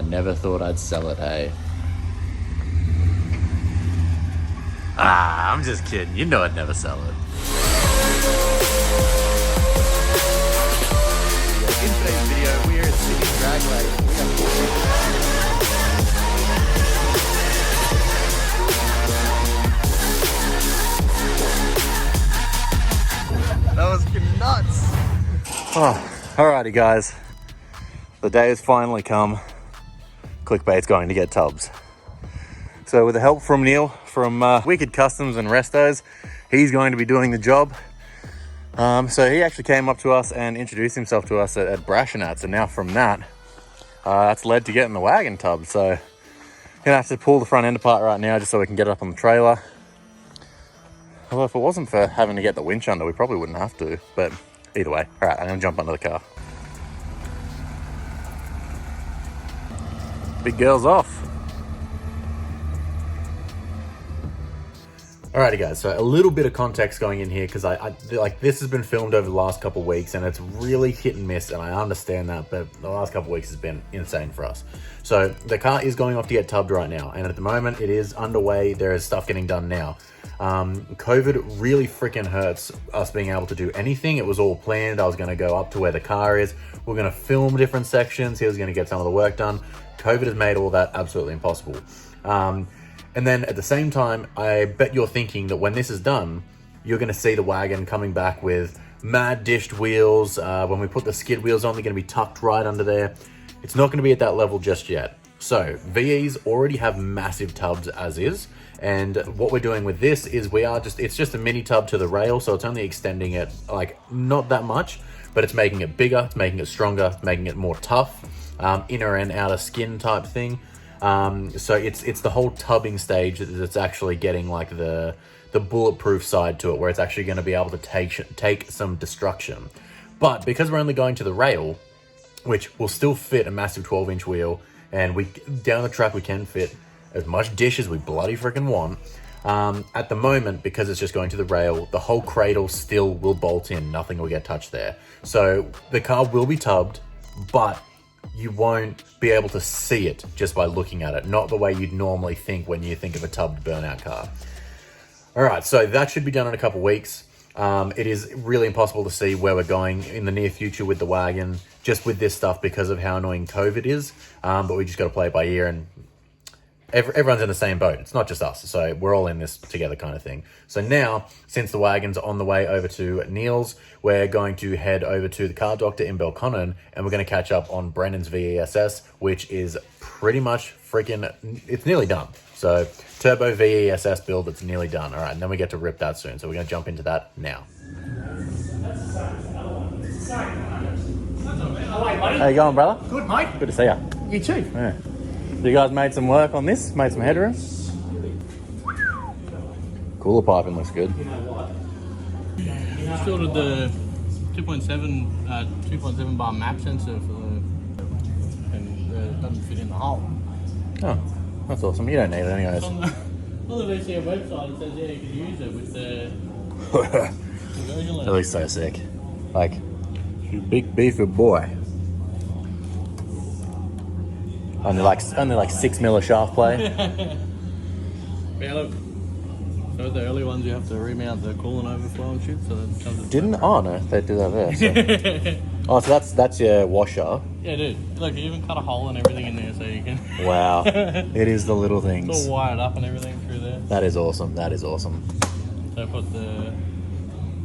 I never thought I'd sell it, hey? Ah, I'm just kidding. You know I'd never sell it. In today's video, we are at Sydney Drag Race. That was nuts. Oh, alrighty guys. The day has finally come. Clickbait's going to get tubs. So with the help from Neil from Wicked Customs and Restos, he's going to be doing the job. So he actually came up to us and introduced himself to us at Brashenats, and now from that, that's led to getting the wagon tub. So gonna have to pull the front end apart right now just so we can get it up on the trailer. Although if it wasn't for having to get the winch under, we probably wouldn't have to, but either way. All right, I'm gonna jump under the car. Big girl's off. Alrighty guys, so a little bit of context going in here because I like this has been filmed over the last couple of weeks and it's really hit and miss, and I understand that, but the last couple of weeks has been insane for us. So the car is going off to get tubbed right now, and at the moment it is underway. There is stuff getting done now. COVID really freaking hurts us being able to do anything. It was all planned. I was going to go up to where the car is. We're going to film different sections. He was going to get some of the work done. COVID has made all that absolutely impossible. And then at the same time, I bet you're thinking that when this is done, you're going to see the wagon coming back with mad dished wheels. When we put the skid wheels on, they're going to be tucked right under there. It's not going to be at that level just yet. So VEs already have massive tubs as is. And what we're doing with this is it's just a mini tub to the rail. So it's only extending it like not that much, but it's making it bigger, making it stronger, making it more tough, inner and outer skin type thing. So it's the whole tubbing stage that's actually getting like the bulletproof side to it, where it's actually going to be able to take some destruction. But because we're only going to the rail, which will still fit a massive 12-inch wheel, and down the track we can fit as much dish as we bloody freaking want. At the moment, because it's just going to the rail, the whole cradle still will bolt in. Nothing will get touched there. So the car will be tubbed, but you won't be able to see it just by looking at it. Not the way you'd normally think when you think of a tubbed burnout car. All right, so that should be done in a couple of weeks. It is really impossible to see where we're going in the near future with the wagon, just with this stuff because of how annoying COVID is. But we just got to play it by ear, and everyone's in the same boat. It's not just us. So we're all in this together kind of thing. So now, since the wagon's on the way over to Neil's, we're going to head over to the Car Doctor in Belconnen, and we're going to catch up on Brennan's VESS, which is pretty much it's nearly done. So turbo VESS build that's nearly done. All right, and then we get to rip that soon. So we're going to jump into that now. How you going, brother? Good, mate. Good to see you. You too. Yeah. You guys made some work on this? Made some headroom? Cooler piping looks good. Just ordered the 2.7 bar map sensor and it doesn't fit in the hole. Oh, that's awesome. You don't need it anyways. On the VCA website it says yeah you can use it with the conversion That looks so sick. Like, you big beefy boy. Only like 6 mil of shaft play. Yeah, look. So the early ones you have to remount the coolant overflow and shit, so that comes. Didn't? Oh no, they do that there. So. Oh, so that's your washer. Yeah, dude. Look, you even cut a hole and everything in there so you can. Wow, it is the little things. It's all wired up and everything through there. That is awesome. That is awesome. So I put the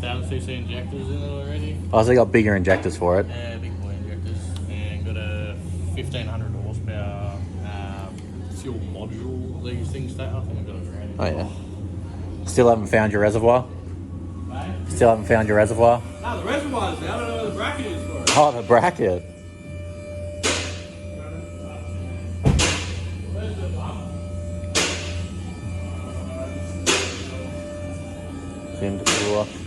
1000cc injectors in it already. Oh, so they got bigger injectors for it. Yeah, big boy injectors, and got a 1500 horsepower fuel module. These things stay. I think I got it around. Oh yeah. Still haven't found your reservoir? Mate? Still haven't found your reservoir? No, the reservoir's there. I don't know where the bracket is for it. Oh, the bracket.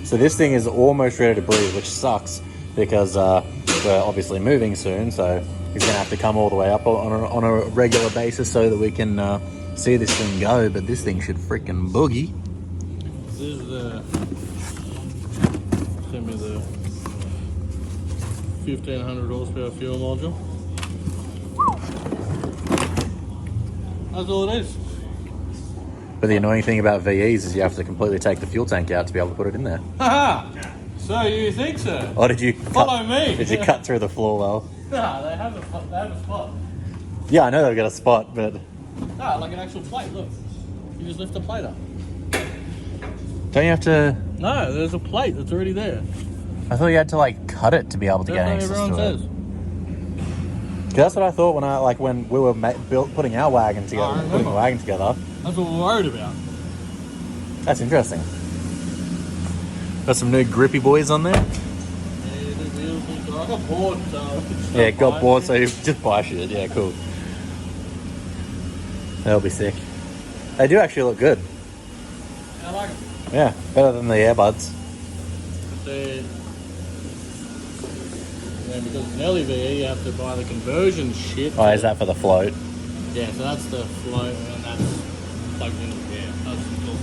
So this thing is almost ready to breathe, which sucks because we're obviously moving soon. So he's going to have to come all the way up on a regular basis so that we can see this thing go. But this thing should freaking boogie. This is the. Send me the 1500 horsepower fuel module. That's all it is. But the annoying thing about VEs is you have to completely take the fuel tank out to be able to put it in there. Haha! So you think so? Or did you Follow me. Did you cut through the floor well? Nah, they have a spot. Yeah, I know they've got a spot, but Nah, like an actual plate, look. You just lift the plate up. don't you have to? No, there's a plate that's already there. I thought you had to like cut it to be able to get That's access what to everyone it. says. 'Cause that's what I thought when we were putting our wagon together, I remember. putting the wagon together. That's what we're worried about. That's interesting. Got some new grippy boys on there. Yeah, the wheels, I got bored, so... Yeah, got bored, so you just buy shit. Yeah, cool. That'll be sick. They do actually look good. I like it. Yeah, better than the earbuds. Yeah, because in early VE you have to buy the conversion shit. Oh, is that for the float? Yeah, so that's the float and that's plugged in. Yeah, that's some cool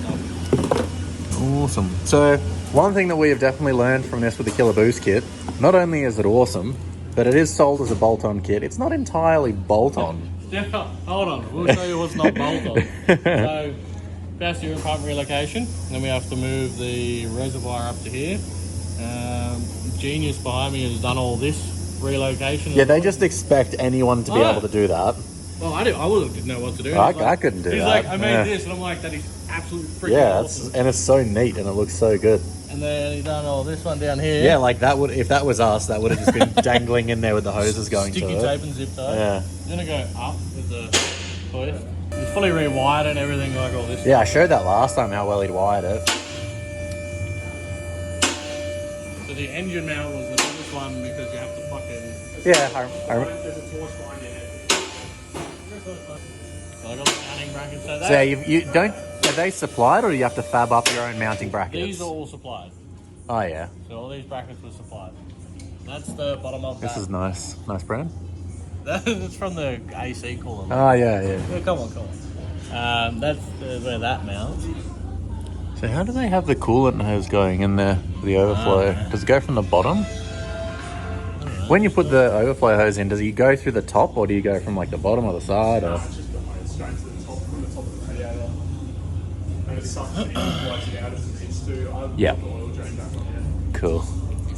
stuff. Awesome. So, one thing that we have definitely learned from this with the Killer Boost kit, not only is it awesome, but it is sold as a bolt-on kit. It's not entirely bolt-on. Yeah, hold on. We'll show you what's not bolt-on. So, first you're in pump relocation. Then we have to move the reservoir up to here. Genius behind me has done all this relocation. Yeah, they just expect anyone to be able to do that. Well, I didn't know what to do. I couldn't do he's that. He's like, I made this, and I'm like, that is absolutely freaking awesome. And it's so neat and it looks so good. And then he done all this one down here. Yeah, like that would, if that was us, that would have just been dangling in there with the hoses going Sticky to it. tape and zip tie. Yeah. He's gonna go up with the hoist. He's fully rewired and everything like all this. Yeah, I showed that last time how well he'd wired it. So the engine mount was the biggest one because you have to fucking... Yeah, There's a torch behind your head. So I got the mounting brackets. So, So you don't, are they supplied or do you have to fab up your own mounting brackets? these are all supplied. Oh yeah. So all these brackets were supplied. That's the bottom of that. This is nice. Nice brand. That's from the AC cooler. Oh yeah, yeah. Yeah, come on. That's where that mounts. So how do they have the coolant hose going in the overflow? Does it go from the bottom? When you put the overflow hose in, does it go through the top or do you go from like the bottom or the side? Or? It's just going to the top from the top of the radiator. And it sucks and it wipes it out as it needs to. Yeah. The oil drain back on there. Cool.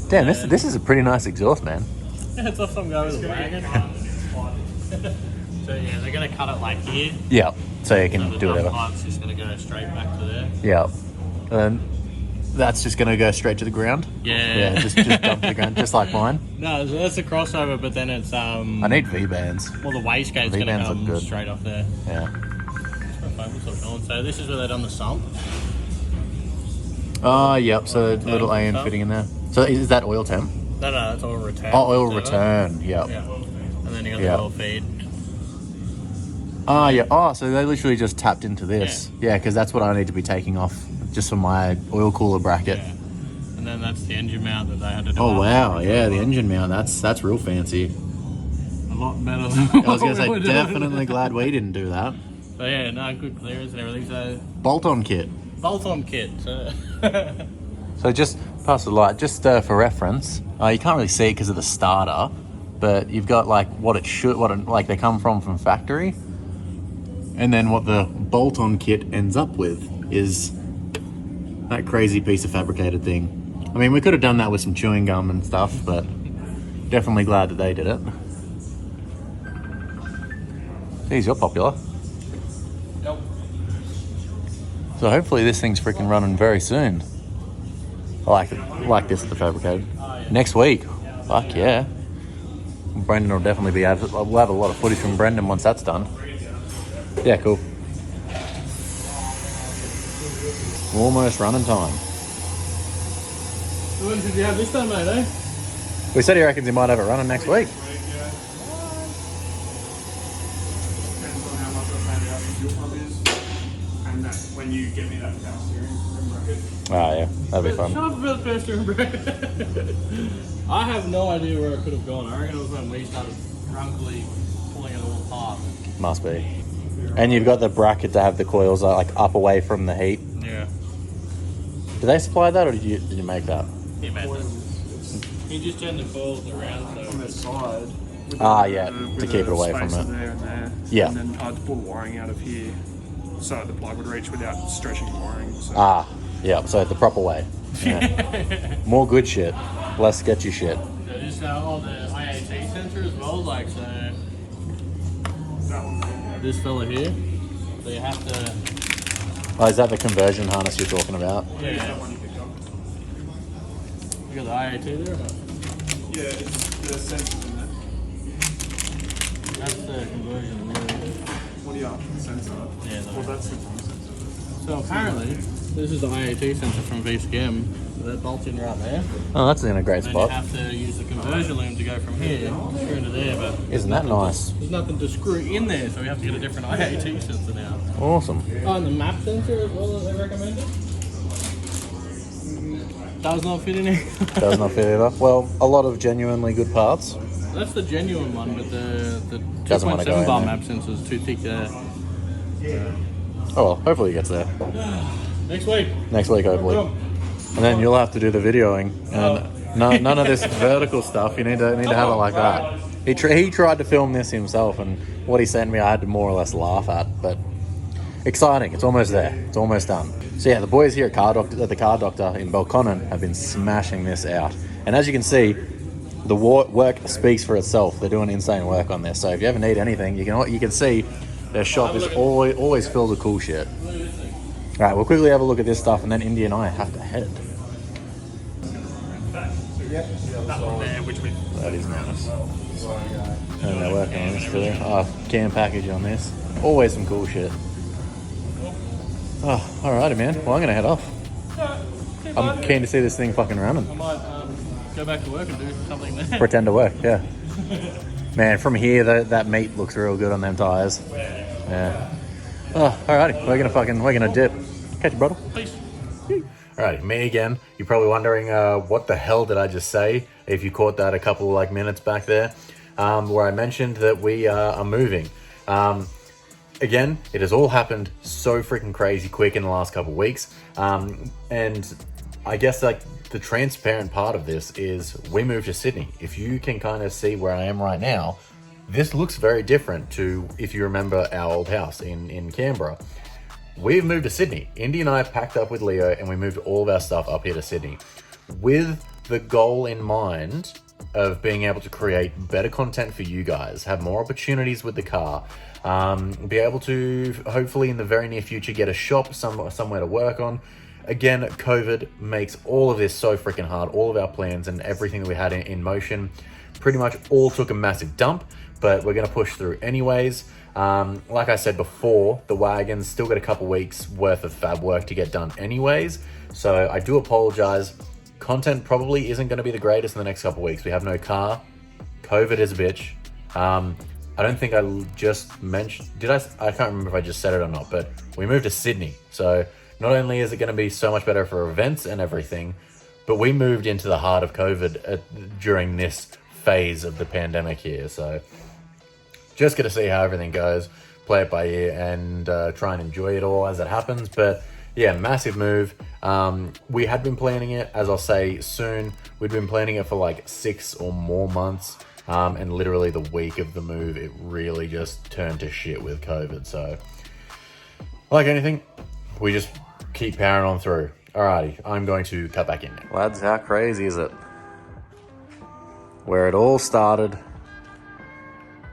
Damn, this is a pretty nice exhaust, man. Yeah, it's off some guy with a wagon. So yeah, they're gonna cut it like here. Yeah. So you can So the do whatever. pipe's just gonna go straight back to there. Yeah. And that's just going to go straight to the ground? Yeah. Yeah, just dump to the ground, just like mine. No, so that's a crossover, but then it's I need V-bands. well, the wastegate's gonna V-bands come look good. straight off there. Yeah. So this is where they've done the sump. Oh, yep. So Oil little temp AN stuff. fitting in there. So is that oil temp? No, that's oil return. Oh, oil So, return. Yep. Yeah. And then you got Yeah. the oil feed. Oh, yeah. Oh, so they literally just tapped into this. Yeah, because that's what I need to be taking off just for my oil cooler bracket. Yeah. And then that's the engine mount that they had to do. Oh, wow. after. Yeah, the engine mount. That's real fancy. A lot better than I was going to say, definitely glad we didn't do that. But yeah, no, good clearance and everything. So Bolt-on kit. bolt-on kit. So So just pass the light, just for reference. You can't really see it because of the starter, but you've got like what it should, like they come from factory, and then what the bolt-on kit ends up with is that crazy piece of fabricated thing. I mean, we could have done that with some chewing gum and stuff, but definitely glad that they did it. Geez, you're popular. Yep. So hopefully this thing's freaking running very soon. I like it, like the fabricated. Next week, fuck yeah. Brendan will definitely we'll have a lot of footage from Brendan once that's done. Yeah, cool. Almost running time. So when did you have this done, mate, eh? We said he reckons he might have it running next week. Yeah. Depends on how much I found out your fuel pump is. And that when you get me that power steering bracket. Oh yeah, that'll be Shut fun. up about the first room break. I have no idea where it could have gone. I reckon it was when we started drunkly pulling it all apart. Must be. And you've got the bracket to have the coils like up away from the heat. Yeah. Did they supply that or did you make that? He made this. He just turned the coils around so On the side, with yeah, with to keep it away from spacer it. there and there. Yeah. And then I had to pull the wiring out of here so the plug would reach without stretching the wiring. So. Yeah, so the proper way. Yeah. More good shit, less sketchy shit. There's all the IAT sensor as well, like so. That one there. This fella here, so you have to. Oh, is that the conversion harness you're talking about? Yeah, that one you picked up. You got the IAT there? Yeah, it's the sensors in there. That's the conversion. What do you have? The sensor? Yeah, Well, that's the one sensor. So apparently, this is the IAT sensor from VCM. That bolts in right there. Oh, that's in a great Then spot. you have to use the conversion loom to go from here screw into there, but Isn't that nice? there's nothing to screw in there, so we have to get a different IAT sensor now. Awesome. Oh, and the map sensor as well as they recommended. Does not fit in here. Does not fit either. Well, a lot of genuinely good parts. That's the genuine one, but the Doesn't wanna go 2.7 in bar there. map sensor is too thick there. Oh well, hopefully it gets there. Next week. Next week, hopefully. And then you'll have to do the videoing. And none of this vertical stuff. You need to have it like that. He tried to film this himself, and what he sent me, I had to more or less laugh at. But exciting. It's almost there. It's almost done. So yeah, the boys here at the Car Doctor in Belconnen have been smashing this out. And as you can see, the work speaks for itself. They're doing insane work on this. So if you ever need anything, you can see their shop is always filled with cool shit. All right, we'll quickly have a look at this stuff, and then Indy and I have to head. That one there, which we. That is nice. And they're working on this too. Can package on this. Always some cool shit. Oh, alrighty, man. Well, I'm gonna head off. I'm keen to see this thing fucking running. I might go back to work and do something there. Pretend to work, yeah. Man, from here, that meat looks real good on them tires. Yeah. Oh, alrighty. We're gonna dip. Catch you, brother. Peace. Alrighty, me again. You're probably wondering, what the hell did I just say? If you caught that a couple of minutes back there, where I mentioned that we are moving. Again, it has all happened so freaking crazy quick in the last couple of weeks. And I guess the transparent part of this is we moved to Sydney. If you can kind of see where I am right now, this looks very different to if you remember our old house in Canberra. We've moved to Sydney. Indy and I packed up with Leo and we moved all of our stuff up here to Sydney with the goal in mind of being able to create better content for you guys, have more opportunities with the car, be able to hopefully in the very near future get a shop somewhere to work on. Again, COVID makes all of this so freaking hard. All of our plans and everything that we had in motion pretty much all took a massive dump, but we're going to push through anyways. Like I said before, the wagon's still got a couple weeks worth of fab work to get done anyways, so I do apologize. Content probably isn't going to be the greatest in the next couple weeks. We have no car. COVID is a bitch. I don't think I just mentioned, I can't remember if I just said it or not, but we moved to Sydney. So not only is it going to be so much better for events and everything, but we moved into the heart of COVID during this phase of the pandemic here. So just going to see how everything goes, play it by ear, and try and enjoy it all as it happens. But yeah, massive move. We had been planning it, as I'll say soon. We'd been planning it for 6 or more months. And literally the week of the move, it really just turned to shit with COVID. So like anything, we just keep powering on through. Alrighty, I'm going to cut back in now. Lads, how crazy is it? Where it all started,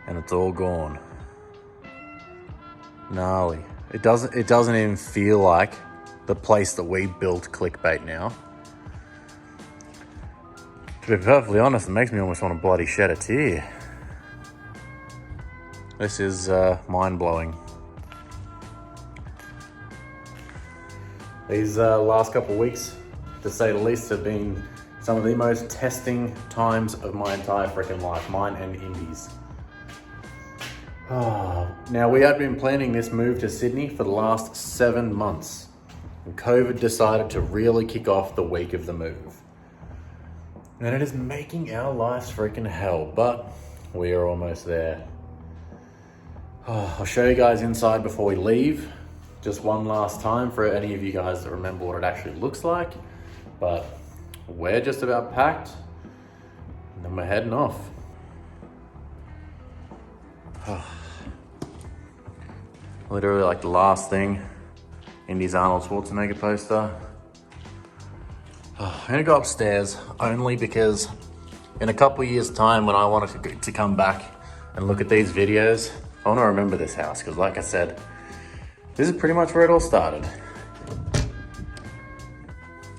and it's all gone. Gnarly. It doesn't even feel like the place that we built clickbait now. To be perfectly honest, it makes me almost want to bloody shed a tear. This is mind-blowing. These last couple of weeks, to say the least, have been some of the most testing times of my entire freaking life, mine and Indy's. Now, we had been planning this move to Sydney for the last 7 months, and COVID decided to really kick off the week of the move. And it is making our lives freaking hell, but we are almost there. I'll show you guys inside before we leave, just one last time for any of you guys that remember what it actually looks like. But we're just about packed, and then we're heading off. Literally like the last thing. Indy's Arnold Schwarzenegger poster. I'm gonna go upstairs only because in a couple years time when I wanted to come back and look at these videos, I want to remember this house because like I said, this is pretty much where it all started.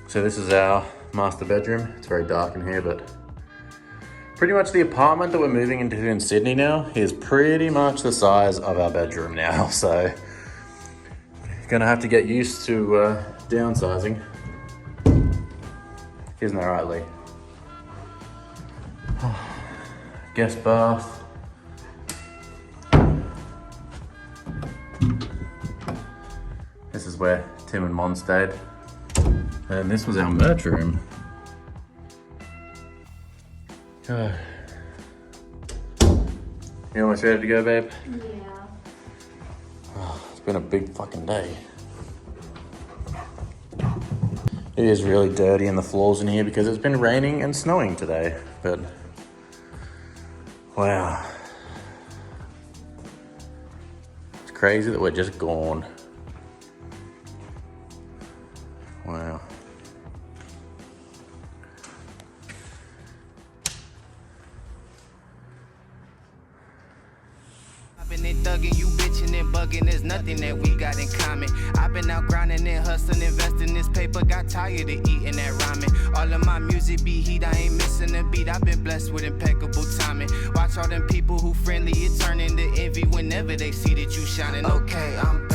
So this is our master bedroom. It's very dark in here, but pretty much the apartment that we're moving into in Sydney now is pretty much the size of our bedroom now. So gonna have to get used to downsizing. Isn't that right, Lee? Guest bath. This is where Tim and Mon stayed. And this was our bedroom. You almost ready to go, babe? Yeah. Oh, it's been a big fucking day. It is really dirty in the floors in here because it's been raining and snowing today, but wow. It's crazy that we're just gone. Wow. And thugging, you bitching and bugging, there's nothing that we got in common. I've been out grinding and hustling, investing this paper, got tired of eating that ramen. All of my music be heat, I ain't missing a beat, I've been blessed with impeccable timing. Watch all them people who friendly, it turn into envy whenever they see that you shining. Okay, I'm